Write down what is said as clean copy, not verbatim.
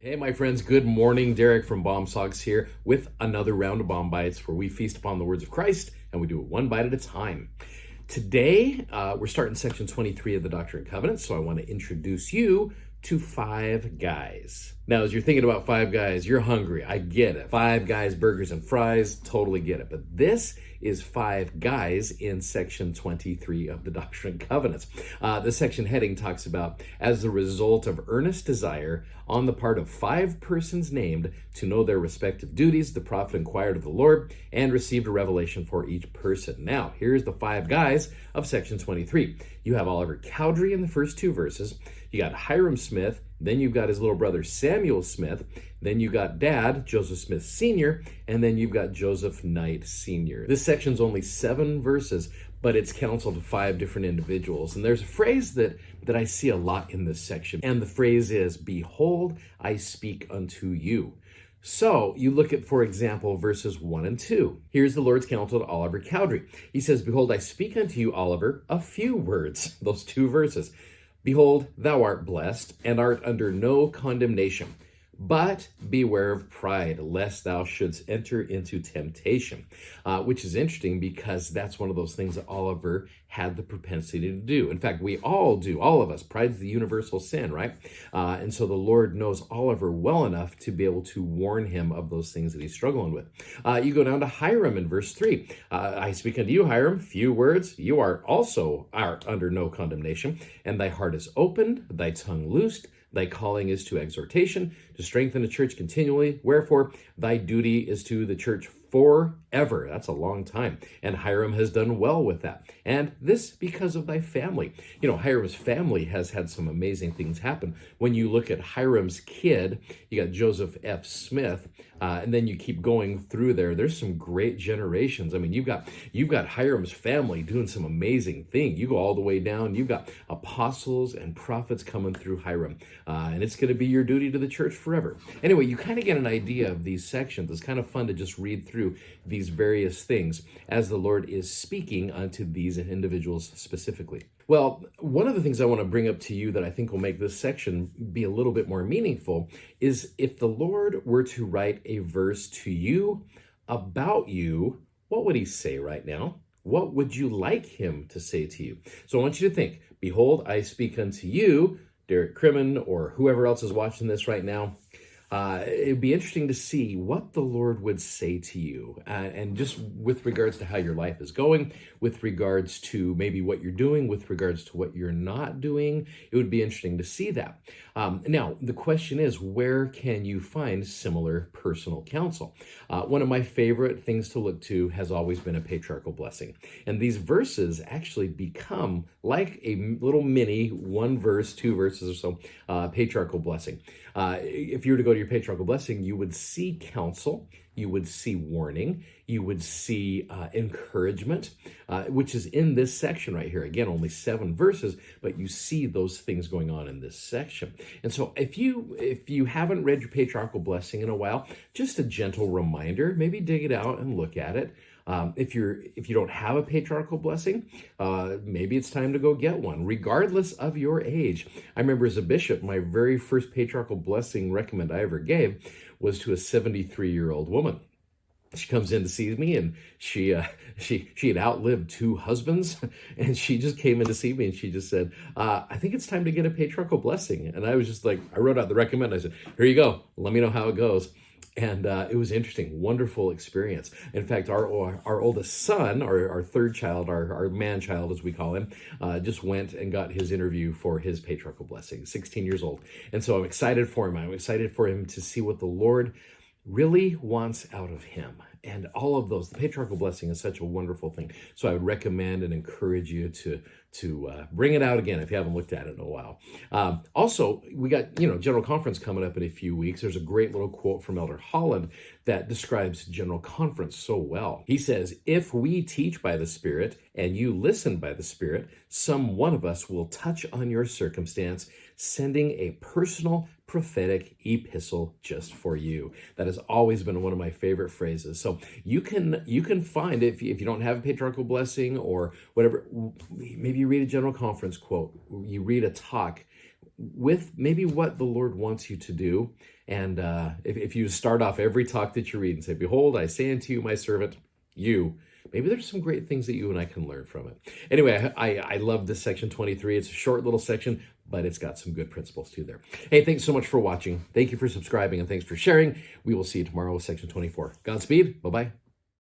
Hey, my friends, good morning. Derek from Bomb Socks here with another round of Bomb Bites where we feast upon the words of Christ and we do it one bite at a time. Today, we're starting section 23 of the Doctrine and Covenants, so I want to introduce you to Five Guys. Now, as you're thinking about Five Guys, you're hungry. I get it. Five Guys, burgers and fries, totally get it. But this is Five Guys in section 23 of the Doctrine and Covenants. The section heading talks about, as the result of earnest desire on the part of five persons named to know their respective duties, the prophet inquired of the Lord and received a revelation for each person. Now, here's the Five Guys of section 23. You have Oliver Cowdery in the first two verses. You got Hiram Smith, then you've got his little brother Samuel Smith, then you got Dad, Joseph Smith Sr., and then you've got Joseph Knight Sr. This section's only 7 verses, but it's counsel to 5 different individuals. And there's a phrase that I see a lot in this section, and the phrase is, "Behold, I speak unto you." So you look at, for example, verses 1 and 2. Here's the Lord's counsel to Oliver Cowdery. He says, "Behold, I speak unto you, Oliver, a few words." Those 2 verses. "Behold, thou art blessed, and art under no condemnation. But beware of pride, lest thou shouldst enter into temptation," which is interesting because that's one of those things that Oliver had the propensity to do. In fact, we all do, all of us. Pride's the universal sin, right? And so the Lord knows Oliver well enough to be able to warn him of those things that he's struggling with. You go down to Hiram in verse 3. "I speak unto you, Hiram, few words. You art under no condemnation, and thy heart is opened, thy tongue loosed. Thy calling is to exhortation, to strengthen the church continually. Wherefore, thy duty is to the church forever." That's a long time. And Hiram has done well with that. "And this because of thy family." You know, Hiram's family has had some amazing things happen. When you look at Hiram's kid, you got Joseph F. Smith, and then you keep going through there. There's some great generations. I mean, you've got Hiram's family doing some amazing things. You go all the way down. You've got apostles and prophets coming through Hiram. And it's going to be your duty to the church forever. Anyway, you kind of get an idea of these sections. It's kind of fun to just read through these various things as the Lord is speaking unto these individuals specifically. Well, one of the things I want to bring up to you that I think will make this section be a little bit more meaningful is if the Lord were to write a verse to you about you, what would he say right now? What would you like him to say to you? So I want you to think, "Behold, I speak unto you," Derek Crimmin, or whoever else is watching this right now. It'd be interesting to see what the Lord would say to you, and just with regards to how your life is going, with regards to maybe what you're doing, with regards to what you're not doing. It would be interesting to see that. Now, the question is, where can you find similar personal counsel? One of my favorite things to look to has always been a patriarchal blessing. And these verses actually become like a little mini 1 verse, 2 verses or so, patriarchal blessing. If you were to go to your patriarchal blessing, you would see counsel, you would see warning, you would see encouragement, which is in this section right here. Again, only 7 verses, but you see those things going on in this section. And so if you haven't read your patriarchal blessing in a while, just a gentle reminder, maybe dig it out and look at it. If you don't have a patriarchal blessing, maybe it's time to go get one, regardless of your age. I remember as a bishop, my very first patriarchal blessing recommend I ever gave was to a 73-year-old woman. She comes in to see me, and she had outlived 2 husbands, and she just came in to see me, and she just said, "I think it's time to get a patriarchal blessing." And I was just like, I wrote out the recommend. I said, "Here you go. Let me know how it goes." And it was interesting, wonderful experience. In fact, our oldest son, our 3rd child, our man child, as we call him, just went and got his interview for his patriarchal blessing, 16 years old. And so I'm excited for him. I'm excited for him to see what the Lord really wants out of him. And all of those, the patriarchal blessing is such a wonderful thing. So I would recommend and encourage you to bring it out again if you haven't looked at it in a while. Also, we got, General Conference coming up in a few weeks. There's a great little quote from Elder Holland that describes General Conference so well. He says, "If we teach by the Spirit and you listen by the Spirit, some one of us will touch on your circumstance, sending a personal prophetic epistle just for you." That has always been one of my favorite phrases. So you can find, if you don't have a patriarchal blessing or whatever, maybe you read a General Conference quote, you read a talk, with maybe what the Lord wants you to do. And if you start off every talk that you read and say, behold, I say unto you, my servant, you, maybe there's some great things that you and I can learn from it. Anyway, I love this section 23. It's a short little section, but it's got some good principles too there. Hey, thanks so much for watching. Thank you for subscribing, and thanks for sharing. We will see you tomorrow with section 24. Godspeed. Bye-bye.